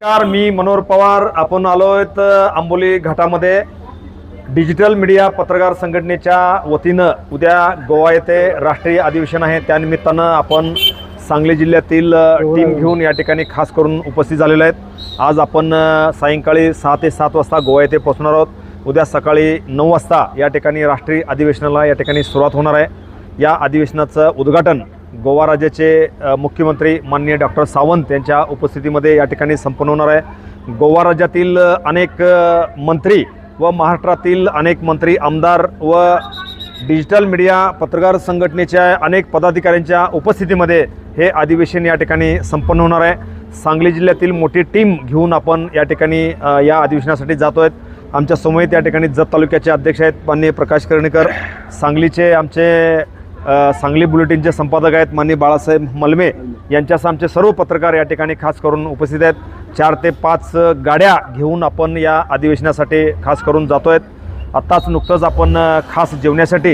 नमस्कार, मी मनोहर पवार. आपण आलोय आंबोली घाटामध्ये डिजिटल मीडिया पत्रकार संघटनेच्या वतीनं उद्या गोवा येथे राष्ट्रीय अधिवेशन आहे. त्यानिमित्तानं आपण सांगली जिल्ह्यातील टीम घेऊन या ठिकाणी खास करून उपस्थित झालेले आहेत. आज आपण सायंकाळी 6 ते 7 वाजता गोवा येथे पोहोचणार आहोत. उद्या सकाळी 9 वाजता या ठिकाणी राष्ट्रीय अधिवेशनाला या ठिकाणी सुरुवात होणार आहे. या अधिवेशनाचं उद्घाटन गोवा राज्याचे मुख्यमंत्री माननीय डॉक्टर सावंत यांच्या उपस्थितीमध्ये या ठिकाणी संपन्न होणार आहे. गोवा राज्यातील अनेक मंत्री व महाराष्ट्रातील अनेक मंत्री, आमदार व डिजिटल मीडिया पत्रकार संघटनेच्या अनेक पदाधिकाऱ्यांच्या उपस्थितीमध्ये हे अधिवेशन या ठिकाणी संपन्न होणार आहे. सांगली जिल्ह्यातील मोठी टीम घेऊन आपण या ठिकाणी या अधिवेशनासाठी जातो आहेत. आमच्या समवेत या ठिकाणी जत तालुक्याचे अध्यक्ष आहेत माननीय प्रकाश कर्णिकर, सांगलीचे आमचे सांगली बुलेटिनचे संपादक आहेत माननीय बाळासाहेब मलमे, यांच्यासह आमचे सर्व पत्रकार या ठिकाणी खास करून उपस्थित आहेत. 4 ते 5 गाड्या घेऊन आपण या अधिवेशनासाठी खास करून जातो आहेत. आत्ताच नुकतंच आपण खास जेवण्यासाठी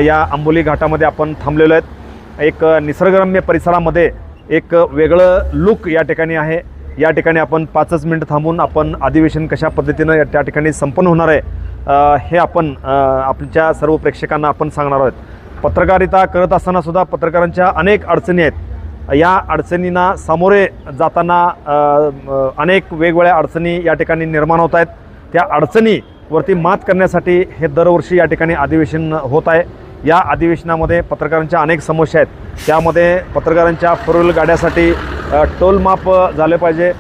या आंबोली घाटामध्ये आपण थांबलेलो आहेत. एक निसर्गरम्य परिसरामध्ये एक वेगळं लुक या ठिकाणी आहे. या ठिकाणी आपण 5 मिनिट थांबून आपण अधिवेशन कशा पद्धतीनं त्या ठिकाणी संपन्न होणार आहे हे आपण आपल्या सर्व प्रेक्षकांना आपण सांगणार आहोत. पत्रकारिता करत असताना सुद्धा पत्रकारांच्या अनेक अडचणी आहेत. या अडचणींना सामोरे जाताना अनेक वेगवेगळ्या अडचणी या ठिकाणी निर्माण होत आहेत. त्या अडचणीवरती मात करण्यासाठी हे दरवर्षी या ठिकाणी अधिवेशन होत आहे. या अधिवेशनामध्ये पत्रकारांच्या अनेक समस्या आहेत. त्यामध्ये पत्रकारांच्या 4 व्हीलर गाड्यासाठी टोल माफ झाले पाहिजे.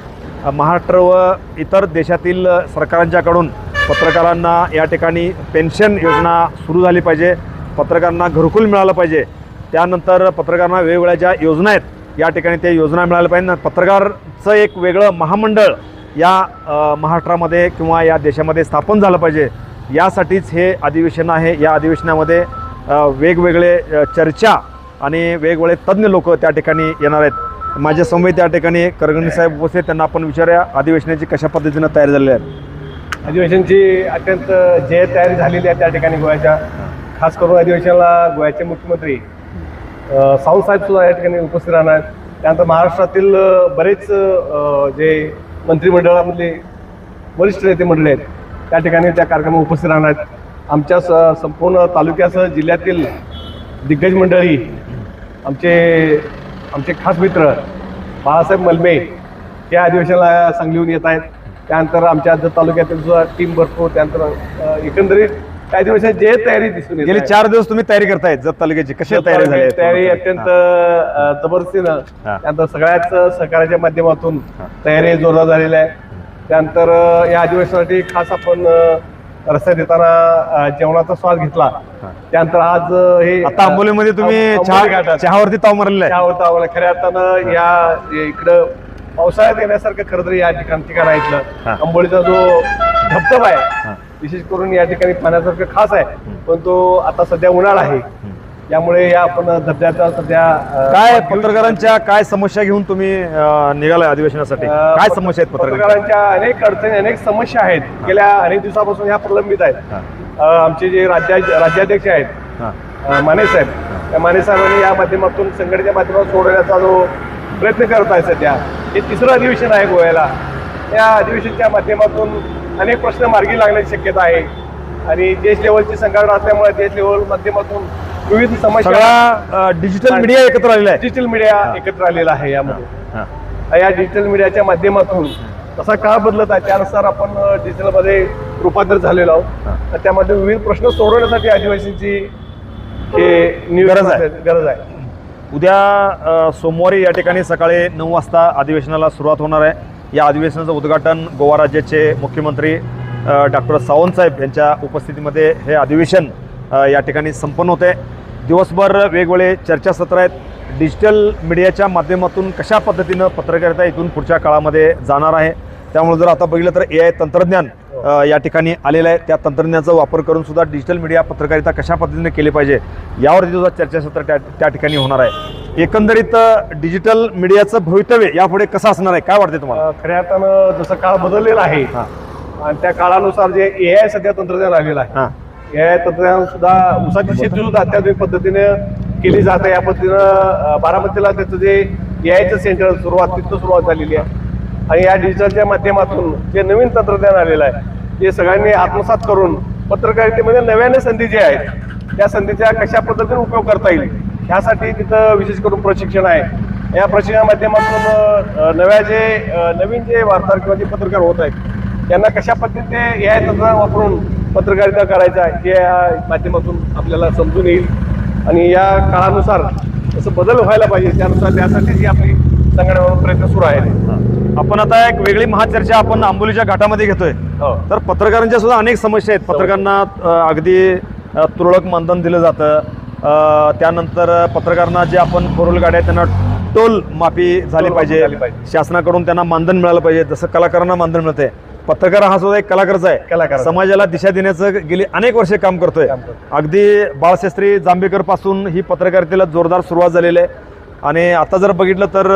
महाराष्ट्र व इतर देशातील सरकारांच्याकडून पत्रकारांना या ठिकाणी पेन्शन योजना सुरू झाली पाहिजे. पत्रकारांना घरकुल मिळालं पाहिजे. त्यानंतर पत्रकारांना वेगवेगळ्या ज्या योजना आहेत या ठिकाणी त्या योजना मिळाल्या पाहिजे. पत्रकारचं एक वेगळं महामंडळ या महाराष्ट्रामध्ये किंवा या देशामध्ये स्थापन झालं पाहिजे. यासाठीच हे अधिवेशन आहे. या अधिवेशनामध्ये वेगवेगळे चर्चा आणि वेगवेगळे तज्ज्ञ लोक त्या ठिकाणी येणार आहेत. माझ्या समवेत त्या ठिकाणी करगणी साहेब उपस्थित, त्यांना आपण विचारूया अधिवेशनाची कशा पद्धतीनं तयारी झालेली आहे. अधिवेशनाची अत्यंत जे तयारी झालेली आहे त्या ठिकाणी गोव्याच्या, खास करून अधिवेशनाला गोव्याचे मुख्यमंत्री सावंत साहेब सुद्धा या ठिकाणी उपस्थित राहणार आहेत. त्यानंतर महाराष्ट्रातील बरेच जे मंत्रिमंडळामधले वरिष्ठ नेते मंडळी आहेत त्या ठिकाणी त्या कार्यक्रमात उपस्थित राहणार आहेत. आमच्या संपूर्ण तालुक्यासह जिल्ह्यातील दिग्गज मंडळी, आमचे खास मित्र बाळासाहेब मलमे या अधिवेशनाला सांगलीहून येत आहेत. त्यानंतर आमच्या जत तालुक्यातील सुद्धा टीम भरपूर. त्यानंतर एकंदरीत त्या दिवसात जे तयारी दिसून येते. गेले 4 दिवस तुम्ही तयारी करताय जत तालुक्याची, कशी तयारी झाली? तयारी अत्यंत जबरदस्तीनं, त्यानंतर सगळ्याच सहकार्याच्या माध्यमातून तयारी जोरदार झालेली आहे. त्यानंतर या अधिवेशनासाठी खास आपण रस्त्यात येताना जेवणाचा स्वाद घेतला. त्यानंतर आज हे आता आंबोलीमध्ये तुम्ही चहावरती ताव मारलेला आहे. चहावर ताव, खऱ्या अर्थानं या इकडं पावसाळ्यात येण्यासारखं खरं तर या ठिकाण आहे. इथलं आंबोलीचा जो धबधबा आहे विशेष करून या ठिकाणी पाण्यासारखं खास आहे, पण तो आता सध्या उन्हाळा आहे. त्यामुळे या आपण धबधब्याचा सध्या काय पत्रकारांच्या काय समस्या घेऊन तुम्ही निघालाय अधिवेशनासाठी? काय समस्या आहेत पत्रकारांच्या? अनेक अडचणी, अनेक समस्या आहेत. गेल्या अनेक दिवसापासून ह्या प्रलंबित आहेत. आमचे जे राज्याध्यक्ष आहेत माने साहेब, त्या माने साहेबांनी या माध्यमातून संघटनेच्या माध्यमातून सोडवण्याचा जो प्रयत्न करत आहे सध्या, हे 3रं अधिवेशन आहे गोव्याला. या अधिवेशनाच्या माध्यमातून अनेक प्रश्न मार्गी लागण्याची शक्यता आहे आणि देश लेवलची संघटना असल्यामुळे देश लेवल माध्यमातून विविध समस्या, डिजिटल मीडिया एकत्र आलेला आहे. डिजिटल मीडिया एकत्र आलेला आहे. यामध्ये या डिजिटल मीडियाच्या माध्यमातून जसा काळ बदलत आहे त्यानुसार आपण डिजिटलमध्ये रूपांतर झालेलो आहोत. त्यामध्ये विविध प्रश्न सोडवण्यासाठी अधिवेशनाची गरज आहे. उद्या सोमवारी या ठिकाणी सकाळी 9 वाजता अधिवेशनाला सुरुवात होणार आहे. या अधिवेशनाचं उद्घाटन गोवा राज्याचे मुख्यमंत्री डॉक्टर सावंत साहेब यांच्या उपस्थितीमध्ये हे अधिवेशन या ठिकाणी संपन्न होते. दिवसभर वेगवेगळे चर्चासत्र आहेत. डिजिटल मीडियाच्या माध्यमातून कशा पद्धतीनं पत्रकारिता इथून पुढच्या काळामध्ये जाणार आहे. त्यामुळे जर आता बघितलं तर AI तंत्रज्ञान या ठिकाणी आलेलं आहे. त्या तंत्रज्ञानाचा वापर करून सुद्धा डिजिटल मीडिया पत्रकारिता कशा पद्धतीने केली पाहिजे यावरती सुद्धा चर्चासत्र त्या ठिकाणी होणार आहे. एकंदरीत डिजिटल मीडियाचं भवितव्य यापुढे कसं असणार आहे, काय वाटते तुम्हाला? खऱ्या अर्थानं जसं काळ बदललेला आहे आणि त्या काळानुसार जे AI सध्या तंत्रज्ञान आलेलं आहे, AI तंत्रज्ञान सुद्धा ऊसाची शेती सुद्धा अत्याधुनिक पद्धतीने केली जाते. या पद्धतीनं बारामतीला त्याचं जे AIचं सेंटर तिथं सुरुवात झालेली आहे. आणि या डिजिटलच्या माध्यमातून जे नवीन तंत्रज्ञान आलेलं आहे ते सगळ्यांनी आत्मसात करून पत्रकारितेमध्ये नव्याने संधी ज्या आहेत त्या संधीचा कशा पद्धतीने उपयोग करता येईल ह्यासाठी तिथं विशेष करून प्रशिक्षण आहे। या प्रशिक्षणा माध्यमातून नवीन जे वार्ताहर किंवा जे पत्रकार होत आहेत त्यांना कशा पद्धतीने या तंत्रज्ञान वापरून पत्रकारिता करायचा आहे या माध्यमातून आपल्याला समजून येईल आणि या काळानुसार असं बदल व्हायला पाहिजे त्यासाठी ही आपली संघटनेकडून प्रयत्न सुरू आहे। आपण आता एक वेगळी महाचर्चा आपण आंबोलीच्या घाटामध्ये घेतोय। तर पत्रकारांच्या सुद्धा अनेक समस्या आहेत। पत्रकारांना अगदी तुरळक मानधन दिलं जातं, त्यानंतर पत्रकारांना जे आपण फोर व्हीलर गाड्या त्यांना टोल माफी झाली पाहिजे, शासनाकडून त्यांना मानधन मिळालं पाहिजे जसं कलाकारांना मानधन मिळते। पत्रकार हा सुद्धा एक कलाकारच आहे, समाजाला दिशा देण्याचं गेली अनेक वर्षे काम करतोय। अगदी बाळशास्त्री जांभेकर पासून ही पत्रकारितेला जोरदार सुरुवात झालेली आहे आणि आता जर बघितलं तर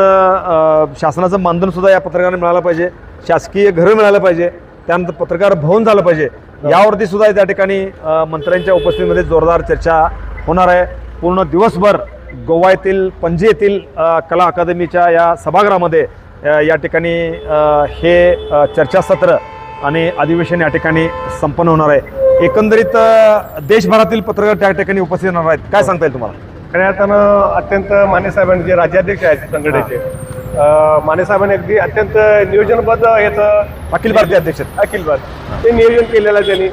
शासनाचं मानधन सुद्धा या पत्रकारांना मिळालं पाहिजे, शासकीय घरं मिळालं पाहिजे, त्यानंतर पत्रकार भवन झालं पाहिजे। यावरती सुद्धा त्या ठिकाणी मंत्र्यांच्या उपस्थितीमध्ये जोरदार चर्चा होणार आहे। पूर्ण दिवसभर गोवा येथील पणजी येथील कला अकादमीच्या या सभागृहामध्ये या ठिकाणी हे चर्चासत्र आणि अधिवेशन या ठिकाणी संपन्न होणार आहे। एकंदरीत देशभरातील पत्रकार त्या ठिकाणी उपस्थित होणार आहेत। काय सांगता येईल तुम्हाला? खऱ्या अर्थानं अत्यंत माने साहेबांनी जे राज्याध्यक्ष आहेत संघटनेचे माने साहेबांनी अगदी अत्यंत नियोजनबद्ध याचं अखिल भारतीय अध्यक्ष अखिल भारत ते नियोजन केलेलं आहे त्यांनी।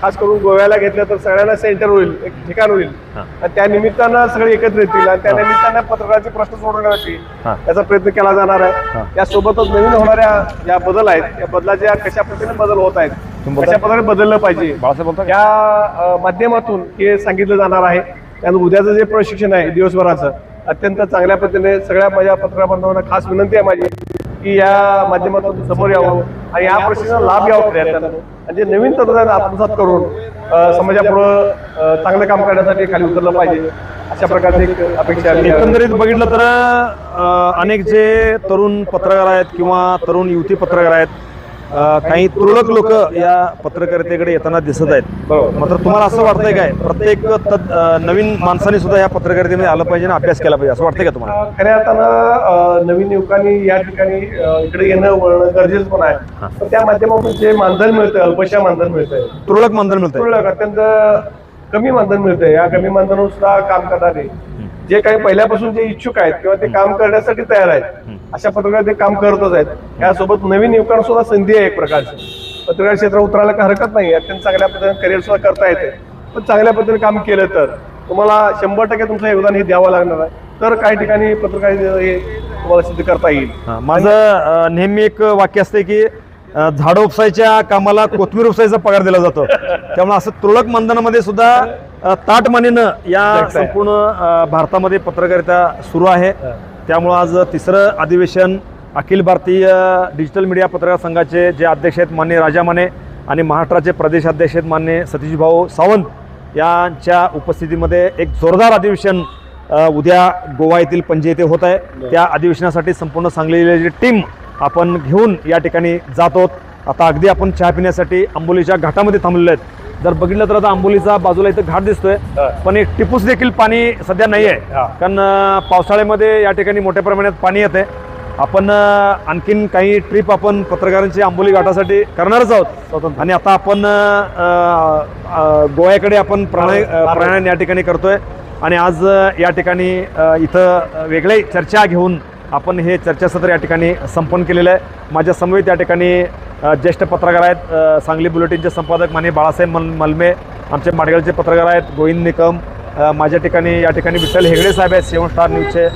खास करून गोव्याला घेतलं तर सगळ्यांना सेंटर होईल, एक ठिकाण होईल आणि त्या निमित्तानं सगळे एकत्र येतील आणि त्या निमित्तानं पत्रकारांचे प्रश्न सोडवण्यासाठी त्याचा प्रयत्न केला जाणार आहे। त्यासोबतच नवीन होणाऱ्या ज्या बदल आहेत त्या बदलाच्या कशा पद्धतीने बदल होत आहेत कशा प्रकारे बदललं पाहिजे या माध्यमातून हे सांगितलं जाणार आहे। त्यानंतर उद्याचं जे प्रशिक्षण आहे दिवसभराचं अत्यंत चांगल्या पद्धतीने सगळ्या माझ्या पत्रकार बांधवांना खास विनंती आहे माझी की या माध्यमातून समोर यावं आणि या प्रशिक्षणाला लाभ घ्यावा खऱ्या अर्थानं आणि जे नवीन तंत्रज्ञान आत्मसात करून समाजापुढं चांगलं काम करण्यासाठी खाली उतरलं पाहिजे अशा प्रकारची एक अपेक्षा आहे। एकंदरीत बघितलं तर अनेक जे तरुण पत्रकार आहेत किंवा तरुण युवती पत्रकार आहेत, काही तुरळक लोक या पत्रकारितेकडे येताना दिसत आहेत। मात्र तुम्हाला असं वाटतंय काय प्रत्येक नवीन माणसाने सुद्धा या पत्रकारितेमध्ये आलं पाहिजे आणि अभ्यास केला पाहिजे असं वाटतंय का तुम्हाला? खऱ्या अर्थानं नवीन युवकांनी या ठिकाणी इकडे येणं वळणं गरजेचं पण आहे, पण त्या माध्यमातून जे मानधन मिळतं अल्पशा मानधन मिळतंय, तुरळक मानधन मिळतंय, तुरळक अत्यंत कमी मानधन मिळतंय। या कमी मानधनावर सुद्धा काम करणारे जे काही पहिल्यापासून जे इच्छुक आहेत किंवा ते काम करण्यासाठी तयार आहेत अशा पत्रकार ते काम करतच आहेत। यासोबत नवीन युवकांना सुद्धा संधी आहे एक प्रकारची पत्रकार क्षेत्रात उतरायला काही हरकत नाही, अत्यंत चांगल्या पद्धतीने करिअर सुद्धा करता येते। पण चांगल्या पद्धतीने काम केलं तर तुम्हाला 100% तुमचं योगदान हे द्यावं लागणार आहे, तर काही ठिकाणी पत्रकारिता हे तुम्हाला सिद्ध करता येईल। माझं नेहमी एक वाक्य असते की झाडं उपसायच्या कामाला कोथमीर उपसायचा पगार दिला जातो, त्यामुळे असं तुरळक मानधनामध्ये सुद्धा ताटमानेनं या संपूर्ण भारतामध्ये पत्रकारिता सुरू आहे। त्यामुळं आज तिसरं अधिवेशन अखिल भारतीय डिजिटल मीडिया पत्रकार संघाचे जे अध्यक्ष आहेत माननीय राजा माने आणि महाराष्ट्राचे प्रदेशाध्यक्ष आहेत माननीय सतीश भाऊ सावंत यांच्या उपस्थितीमध्ये एक जोरदार अधिवेशन उद्या गोवा येथील पणजी येथे होत आहे। त्या अधिवेशनासाठी संपूर्ण सांगली जिल्ह्याची टीम आपण घेऊन या ठिकाणी जात आहोत। आता अगदी आपण चहा पिण्यासाठी आंबोलीच्या घाटामध्ये थांबलेलो आहेत। जर बघितलं तर आता आंबोलीचा बाजूला इथं घाट दिसतोय, पण एक टिपूस देखील पाणी सध्या नाही आहे, कारण पावसाळ्यामध्ये या ठिकाणी मोठ्या प्रमाणात पाणी येते। आपण आणखीन काही ट्रिप आपण पत्रकारांची आंबोली घाटासाठी करणारच आहोत आणि आता आपण गोव्याकडे आपण प्रयाण या ठिकाणी करतोय आणि आज या ठिकाणी इथं वेगळी चर्चा घेऊन आपण हे चर्चासत्र या ठिकाणी संपन्न केलेलं आहे। माझ्या समवेत या ठिकाणी ज्येष्ठ पत्रकार आहेत, सांगली बुलेटिनचे संपादक माननीय बाळासाहेब मलमे, आमचे माडगावचे पत्रकार आहेत गोविंद निकम, माझ्या ठिकाणी या ठिकाणी विठ्ठल हेगडे साहेब आहेत, 7 स्टार न्यूजचे,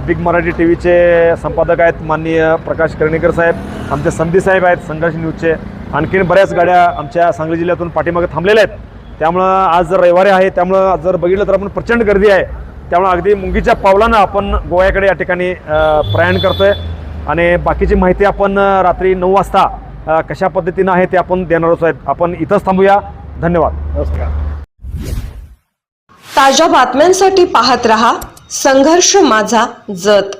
बिग मराठी टीव्हीचे संपादक आहेत माननीय प्रकाश कर्णीकर साहेब, आमचे संधी साहेब आहेत संघर्ष न्यूजचे, आणखीन बऱ्याच गाड्या आमच्या सांगली जिल्ह्यातून पाठीमागे थांबलेल्या आहेत। त्यामुळं आज रविवारी आहे, त्यामुळं जर बघितलं तर आपण प्रचंड गर्दी आहे, त्यामुळे अगदी मुंगीच्या पावलानं आपण गोव्याकडे या ठिकाणी प्रयाण करतोय आणि बाकीची माहिती आपण रात्री 9 वाजता कशा पद्धतीनं आहे ते आपण देणारच आहेत। आपण इथंच थांबूया, धन्यवाद, नमस्कार। ताज्या बातम्यांसाठी पाहत रहा संघर्ष माझा जत।